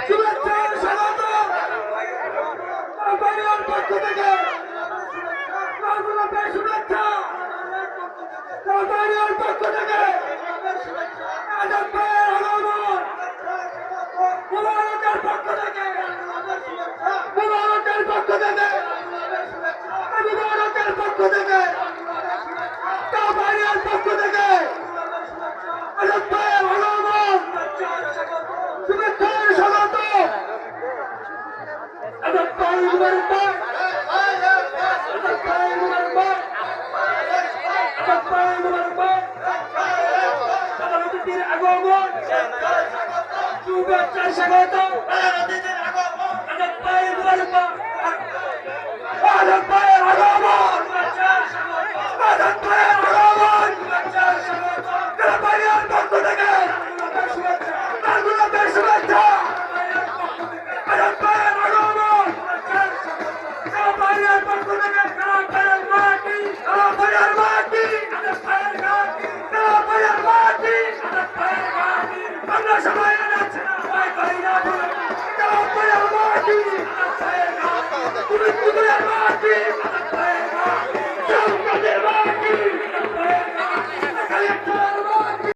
শুভেচ্ছা স্বাগত বাড়ির পক্ষ থেকে শুভেচ্ছা বাড়ির পক্ষ থেকে আজাদ ভাইয়ের আগমন মুবারকের পক্ষ থেকে মুবারকের পক্ষ থেকে মুবারকের পক্ষ থেকে বাড়ির পক্ষ থেকে আজাদ ভাইয়ের আগমন শুভেচ্ছা স্বাগত আজাদ ভাই মুবারক ভাই আজাদ ভাই মুবারক ভাই আজাদ ভাই মুবারক ভাই অতিথির আগমন শুভেচ্ছা স্বাগত অতিথির আগমন আজাদ ভাই মুবারক ভাই আজাদ ভাইয়ের আগমন আজাদ ভাইয়ের আগমন বাড়ির পক্ষ থেকে শুভেচ্ছা শুভেচ্ছা আজাদ ভাইয়ের আগমন বাড়ির পক্ষ থেকে মাটি আজাদ ভাইয়ের মাটি আমরা সবাই আছি ভাই ভাই না বলে আজাদ ভাইয়ের মাটি তুমি মাটি